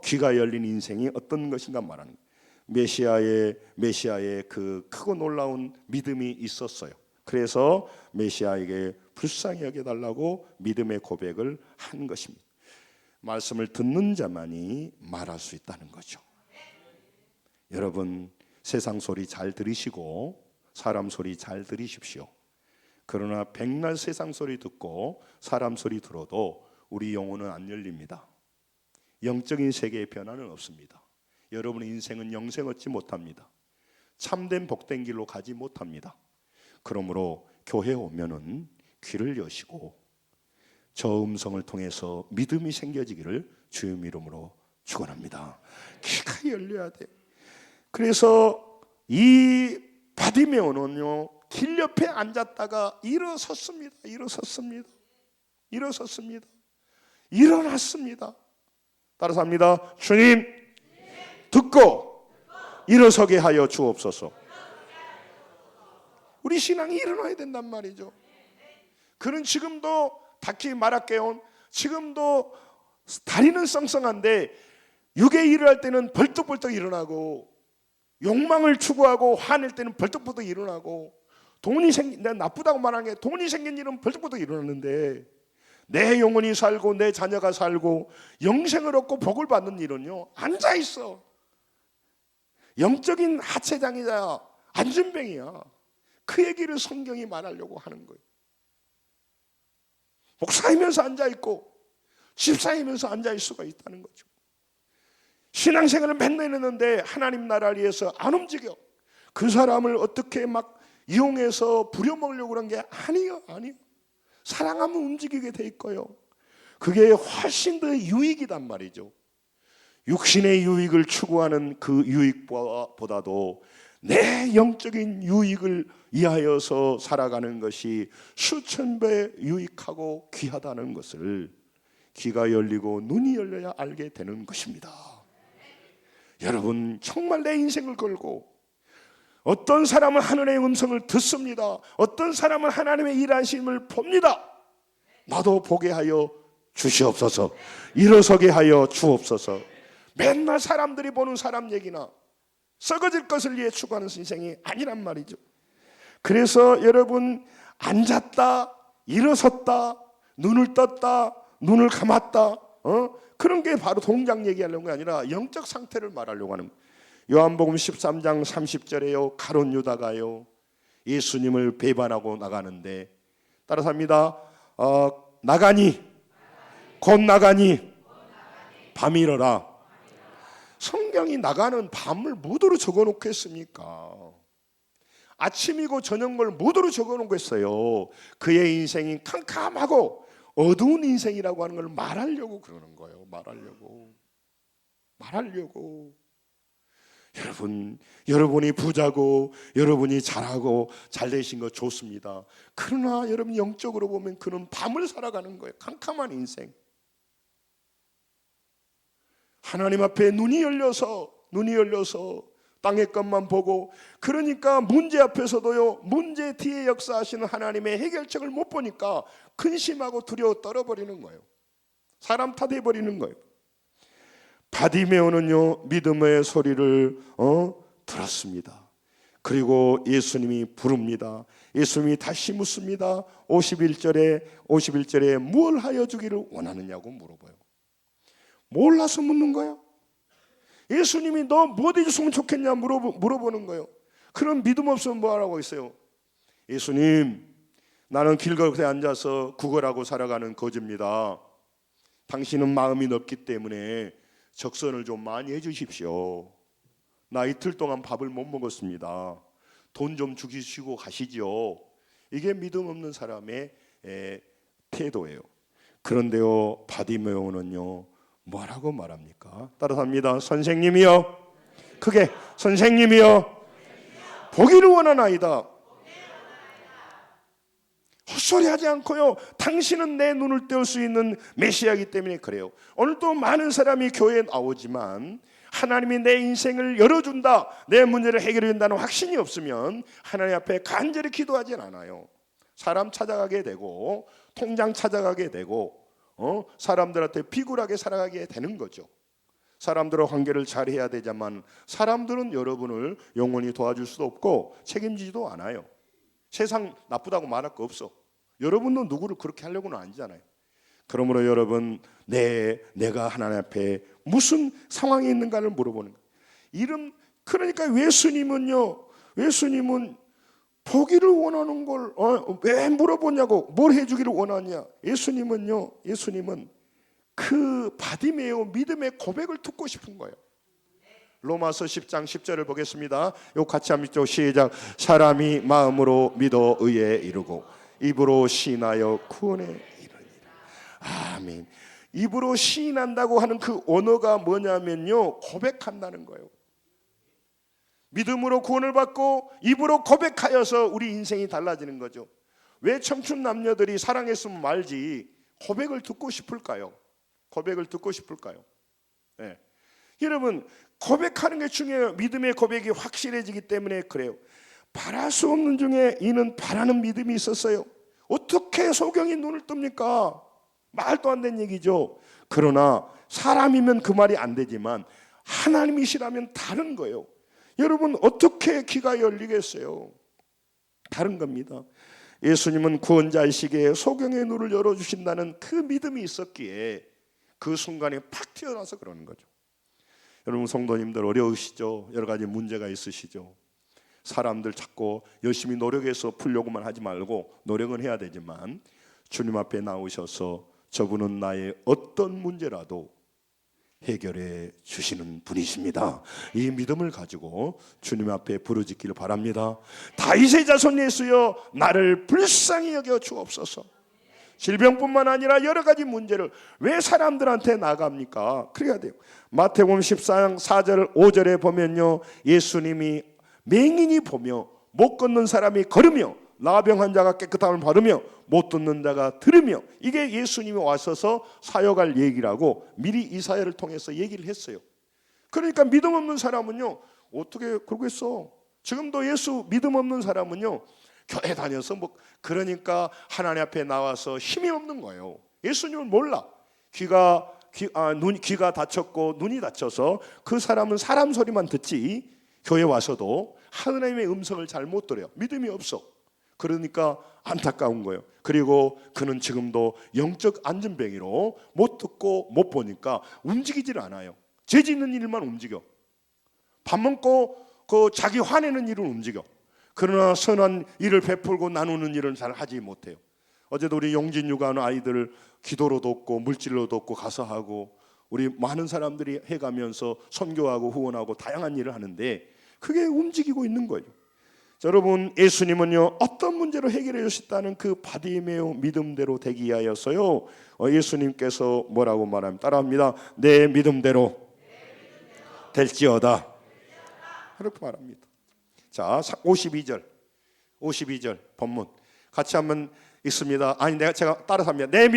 귀가 열린 인생이 어떤 것인가 말하는 거예요. 메시아의 그 크고 놀라운 믿음이 있었어요. 그래서 메시아에게 불쌍히 여겨달라고 믿음의 고백을 한 것입니다. 말씀을 듣는 자만이 말할 수 있다는 거죠. 여러분, 세상 소리 잘 들으시고 사람 소리 잘 들으십시오. 그러나 백날 세상 소리 듣고 사람 소리 들어도 우리 영혼은 안 열립니다. 영적인 세계의 변화는 없습니다. 여러분의 인생은 영생 얻지 못합니다. 참된 복된 길로 가지 못합니다. 그러므로 교회에 오면은 귀를 여시고 저 음성을 통해서 믿음이 생겨지기를 주의 이름으로 축원합니다. 귀가 열려야 돼요. 그래서 이 바디메오는요, 길 옆에 앉았다가 일어섰습니다. 일어났습니다. 따라서 합니다. 주님, 듣고 일어서게 하여 주옵소서. 우리 신앙이 일어나야 된단 말이죠. 그는 지금도 다키 마라케온, 지금도 다리는 썽썽한데 육의 일을 할 때는 벌떡벌떡 일어나고, 욕망을 추구하고 화낼 때는 벌떡벌떡 일어나고, 내가 나쁘다고 말하는 게 돈이 생긴 일은 벌떡벌떡 일어나는데, 내 영혼이 살고 내 자녀가 살고 영생을 얻고 복을 받는 일은요, 앉아있어. 영적인 하체장이자 안전뱅이야. 그 얘기를 성경이 말하려고 하는 거예요. 목사이면서 앉아있고 집사이면서 앉아있을 수가 있다는 거죠. 신앙생활을 맨날 했는데 하나님 나라를 위해서 안 움직여. 그 사람을 어떻게 막 이용해서 부려먹으려고 그런 게 아니에요. 사랑하면 움직이게 돼 있고요. 그게 훨씬 더 유익이단 말이죠. 육신의 유익을 추구하는 그 유익보다도 내 영적인 유익을 위하여서 살아가는 것이 수천 배 유익하고 귀하다는 것을 귀가 열리고 눈이 열려야 알게 되는 것입니다. 여러분, 정말 내 인생을 걸고 어떤 사람은 하늘의 음성을 듣습니다. 어떤 사람은 하나님의 일하심을 봅니다. 나도 보게 하여 주시옵소서. 일어서게 하여 주옵소서. 맨날 사람들이 보는 사람 얘기나 썩어질 것을 위해 추구하는 인생이 아니란 말이죠. 그래서 여러분, 앉았다, 일어섰다, 눈을 떴다, 눈을 감았다, 그런 게 바로 동작 얘기하려는 게 아니라 영적 상태를 말하려고 하는 거예요. 요한복음 13장 30절에요, 가룟 유다가요, 예수님을 배반하고 나가는데, 따라서 합니다. 나가니 곧 나가니 밤이러라. 성경이 나가는 밤을 무도로 적어놓고 했습니까? 아침이고 저녁을 무도로 적어놓고 했어요. 그의 인생이 캄캄하고 어두운 인생이라고 하는 걸 말하려고 그러는 거예요. 말하려고. 여러분, 여러분이 부자고 여러분이 잘하고 잘 되신 거 좋습니다. 그러나 여러분, 영적으로 보면 그는 밤을 살아가는 거예요. 캄캄한 인생. 하나님 앞에 눈이 열려서 땅의 것만 보고, 그러니까 문제 앞에서도요, 문제 뒤에 역사하시는 하나님의 해결책을 못 보니까 근심하고 두려워 떨어버리는 거예요. 사람 탓해버리는 거예요. 바디메오는요, 믿음의 소리를 들었습니다. 그리고 예수님이 부릅니다. 예수님이 다시 묻습니다. 51절에 무엇을 하여 주기를 원하느냐고 물어봐요. 몰라서 묻는 거예요. 예수님이 너 뭐 해줬으면 좋겠냐 물어보는 거예요. 그런 믿음 없으면 뭐 하라고 있어요. 예수님, 나는 길거리에 앉아서 구걸하고 살아가는 거지입니다. 당신은 마음이 넓기 때문에 적선을 좀 많이 해주십시오. 나 이틀 동안 밥을 못 먹었습니다. 돈 좀 주시고 가시죠. 이게 믿음 없는 사람의 태도예요. 그런데요, 바디메오는요, 뭐라고 말합니까? 따라서 합니다. 선생님이여, 크게, 선생님이여, 보기를 원하나이다. 헛소리하지 않고요, 당신은 내 눈을 떼울 수 있는 메시아이기 때문에 그래요. 오늘도 많은 사람이 교회에 나오지만 하나님이 내 인생을 열어준다, 내 문제를 해결해 준다는 확신이 없으면 하나님 앞에 간절히 기도하진 않아요. 사람 찾아가게 되고 통장 찾아가게 되고 사람들한테 비굴하게 살아가게 되는 거죠. 사람들과 관계를 잘해야 되지만 사람들은 여러분을 영원히 도와줄 수도 없고 책임지지도 않아요. 세상 나쁘다고 말할 거 없어. 여러분도 누구를 그렇게 하려고는 아니잖아요. 그러므로 여러분, 내가 하나님 앞에 무슨 상황에 있는가를 물어보는 거예요. 그러니까 예수님은 보기를 원하는 걸 왜 물어보냐고, 뭘 해주기를 원하냐. 예수님은 그 바디메오 믿음의 고백을 듣고 싶은 거예요. 로마서 10장 10절을 보겠습니다. 요 같이 한번 시작. 사람이 마음으로 믿어 의에 이르고 입으로 시인하여 구원에 이르니라. 아멘. 입으로 시인한다고 하는 그 언어가 뭐냐면요, 고백한다는 거예요. 믿음으로 구원을 받고 입으로 고백하여서 우리 인생이 달라지는 거죠. 왜 청춘 남녀들이 사랑했으면 말지 고백을 듣고 싶을까요? 네. 여러분, 고백하는 게 중요해요. 믿음의 고백이 확실해지기 때문에 그래요. 바랄 수 없는 중에 이는 바라는 믿음이 있었어요. 어떻게 소경이 눈을 뜹니까? 말도 안 되는 얘기죠. 그러나 사람이면 그 말이 안 되지만 하나님이시라면 다른 거예요. 여러분, 어떻게 귀가 열리겠어요? 다른 겁니다. 예수님은 구원자이시기에 소경의 눈을 열어주신다는 그 믿음이 있었기에 그 순간에 팍 튀어나와서 그러는 거죠. 여러분 성도님들 어려우시죠? 여러 가지 문제가 있으시죠? 사람들 찾고 열심히 노력해서 풀려고만 하지 말고, 노력은 해야 되지만 주님 앞에 나오셔서 저분은 나의 어떤 문제라도 해결해 주시는 분이십니다. 이 믿음을 가지고 주님 앞에 부르짖기를 바랍니다. 다윗의 자손 예수여, 나를 불쌍히 여겨 주옵소서. 질병뿐만 아니라 여러 가지 문제를 왜 사람들한테 나갑니까? 그래야 돼요. 마태복음 14장 4절 5절에 보면요, 예수님이 맹인이 보며 못 걷는 사람이 걸으며 나병 환자가 깨끗함을 받으며 못 듣는 자가 들으며, 이게 예수님이 와셔서 사역할 얘기라고 미리 이사야를 통해서 얘기를 했어요. 그러니까 믿음 없는 사람은요 어떻게 그러겠어? 지금도 예수 믿음 없는 사람은요 교회 다녀서 그러니까 하나님 앞에 나와서 힘이 없는 거예요. 예수님을 몰라. 귀가 다쳤고 눈이 다쳐서 그 사람은 사람 소리만 듣지 교회 와서도 하나님의 음성을 잘 못 들어요. 믿음이 없어. 그러니까 안타까운 거예요. 그리고 그는 지금도 영적 안전뱅이로 못 듣고 못 보니까 움직이질 않아요. 죄 짓는 일만 움직여. 밥 먹고 자기 화내는 일은 움직여. 그러나 선한 일을 베풀고 나누는 일은 잘 하지 못해요. 어제도 우리 용진 육아하는 아이들을 기도로 돕고 물질로 돕고 가서 하고, 우리 많은 사람들이 해가면서 선교하고 후원하고 다양한 일을 하는데 그게 움직이고 있는 거예요. 자, 여러분, 예수님은요 어떤 문제로 해결해 주셨다는 그 바디메오 믿음대로 되기 위하여서요 예수님께서 뭐라고 말하면 따라합니다. 내 믿음대로 될지어다. 그렇게 말합니다. 자, 52절 본문 같이 한번 읽습니다. 제가 따라서 합니다. 내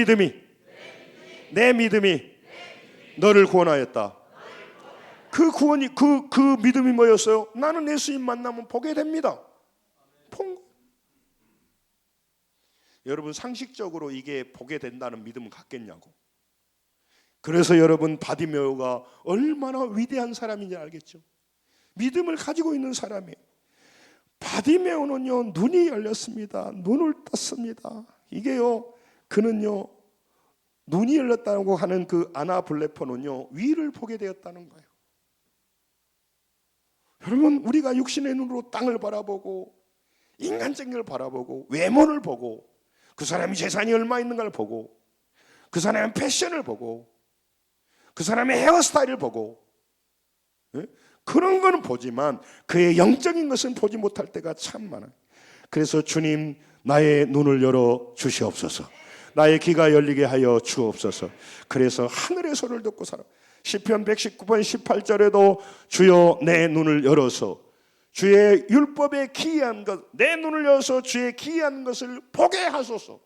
믿음이 너를 구원하였다. 그 구원이 그 믿음이 뭐였어요? 나는 예수님 만나면 보게 됩니다. 여러분 상식적으로 이게 보게 된다는 믿음은 갖겠냐고. 그래서 여러분 바디메오가 얼마나 위대한 사람인지 알겠죠? 믿음을 가지고 있는 사람이에요. 바디메오는요 눈이 열렸습니다. 눈을 떴습니다. 이게요, 그는요 눈이 열렸다고 하는 그 아나블레포는요 위를 보게 되었다는 거예요. 여러분, 우리가 육신의 눈으로 땅을 바라보고 인간적인 걸 바라보고 외모를 보고 그 사람이 재산이 얼마 있는가를 보고 그 사람의 패션을 보고 그 사람의 헤어스타일을 보고 그런 거는 보지만 그의 영적인 것은 보지 못할 때가 참 많아요. 그래서 주님, 나의 눈을 열어 주시옵소서. 나의 귀가 열리게 하여 주옵소서. 그래서 하늘의 소리를 듣고 살아. 시편 119편 18절에도 주여 내 눈을 열어서 주의 율법에 기이한 것, 내 눈을 열어서 주의 기이한 것을 보게 하소서.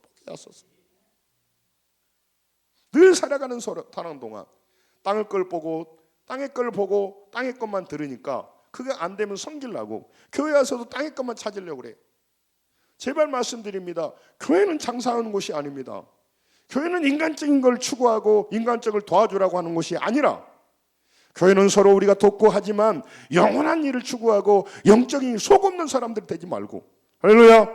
늘 살아가는 동안 땅의 걸 보고 땅의 것만 들으니까 그게 안 되면 섬기려고 교회 와서도 땅의 것만 찾으려고 그래요. 제발 말씀드립니다. 교회는 장사하는 곳이 아닙니다. 교회는 인간적인 걸 추구하고 인간적을 도와주라고 하는 곳이 아니라, 교회는 서로 우리가 돕고 하지만 영원한 일을 추구하고 영적인 속 없는 사람들 되지 말고, 할렐루야,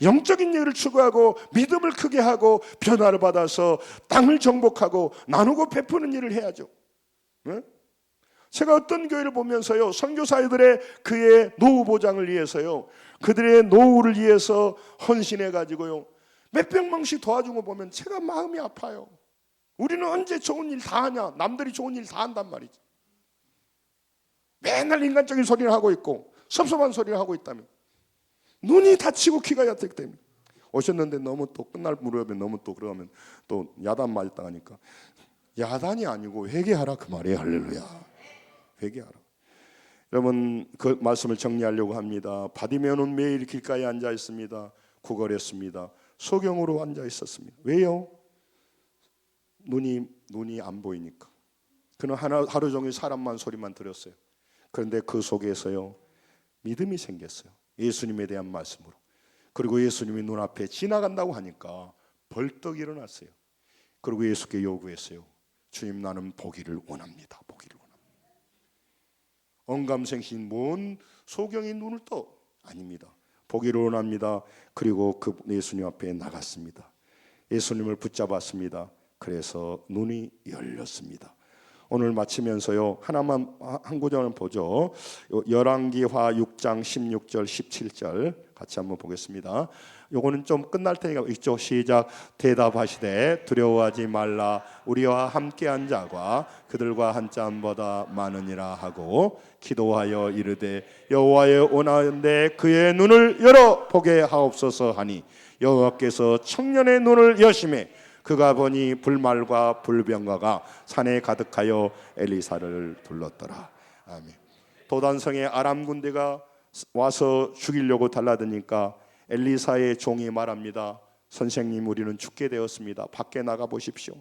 영적인 일을 추구하고 믿음을 크게 하고 변화를 받아서 땅을 정복하고 나누고 베푸는 일을 해야죠. 네? 제가 어떤 교회를 보면서요, 선교사들의 그의 노후 보장을 위해서요, 그들의 노후를 위해서 헌신해 가지고요 몇백 명씩 도와준 거 보면 제가 마음이 아파요. 우리는 언제 좋은 일 다 하냐? 남들이 좋은 일 다 한단 말이지. 맨날 인간적인 소리를 하고 있고 섭섭한 소리를 하고 있다면, 눈이 다치고 귀가 얕기 때문에. 오셨는데 너무 또 끝날 무렵에 너무 또 그러면 또 야단 맞았다니까. 야단이 아니고 회개하라 그 말이에요. 할렐루야. 회개하라. 여러분, 그 말씀을 정리하려고 합니다. 바디메오는 매일 길가에 앉아 있습니다. 구걸했습니다. 소경으로 앉아 있었습니다. 왜요? 눈이 안 보이니까. 그는 하루 종일 사람만 소리만 들었어요. 그런데 그 속에서요 믿음이 생겼어요. 예수님에 대한 말씀으로. 그리고 예수님이 눈앞에 지나간다고 하니까 벌떡 일어났어요. 그리고 예수께 요구했어요. 주님, 나는 보기를 원합니다. 보기를 원합니다. 언감생신 뭔 소경이 눈을 떠? 아닙니다. 보기를 원합니다. 그리고 그 예수님 앞에 나갔습니다. 예수님을 붙잡았습니다. 그래서 눈이 열렸습니다. 오늘 마치면서요 하나만 한 구절은 보죠. 열왕기하 6장 16절 17절 같이 한번 보겠습니다. 요거는 좀 끝날 테니까 읽죠. 시작. 대답하시되 두려워하지 말라. 우리와 함께한 자가 그들과 한 짬보다 많으니라 하고 기도하여 이르되 여호와여 원하건대 그의 눈을 열어 보게 하옵소서 하니 여호와께서 청년의 눈을 여심해 그가 보니 불말과 불병거가 산에 가득하여 엘리사를 둘렀더라. 아멘. 도단성에 아람 군대가 와서 죽이려고 달라드니까 엘리사의 종이 말합니다. 선생님, 우리는 죽게 되었습니다. 밖에 나가 보십시오.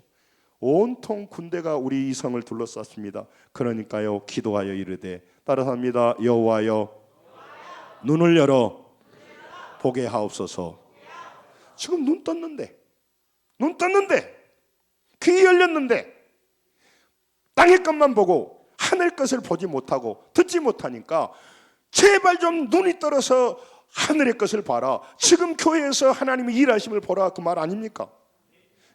온통 군대가 우리 이 성을 둘러쌌습니다. 그러니까요 기도하여 이르되 따라합니다. 여호와여 눈을 열어 보게 하옵소서. 지금 눈 떴는데 귀 열렸는데 땅의 것만 보고 하늘 것을 보지 못하고 듣지 못하니까 제발 좀 눈이 떨어서 하늘의 것을 봐라. 지금 교회에서 하나님이 일하심을 보라 그 말 아닙니까?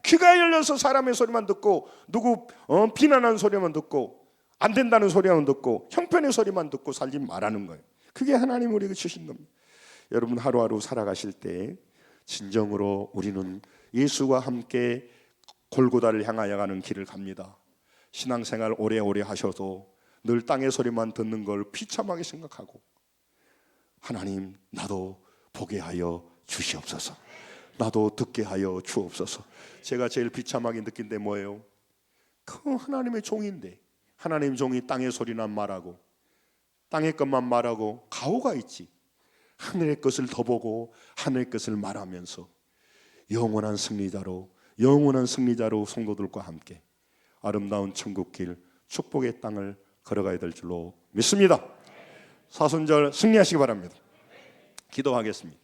귀가 열려서 사람의 소리만 듣고 누구 비난하는 소리만 듣고 안 된다는 소리만 듣고 형편의 소리만 듣고 살지 말라는 거예요. 그게 하나님 우리에게 주신 겁니다. 여러분, 하루하루 살아가실 때 진정으로 우리는 예수와 함께 골고다를 향하여 가는 길을 갑니다. 신앙생활 오래오래 하셔도 늘 땅의 소리만 듣는 걸 비참하게 생각하고 하나님, 나도 보게 하여 주시옵소서. 나도 듣게 하여 주옵소서. 제가 제일 비참하게 느낀 게 뭐예요? 그 하나님의 종인데 하나님 종이 땅의 소리만 말하고 땅의 것만 말하고 가오가 있지. 하늘의 것을 더 보고 하늘의 것을 말하면서 영원한 승리자로 성도들과 함께 아름다운 천국길 축복의 땅을 걸어가야 될 줄로 믿습니다. 사순절 승리하시기 바랍니다. 기도하겠습니다.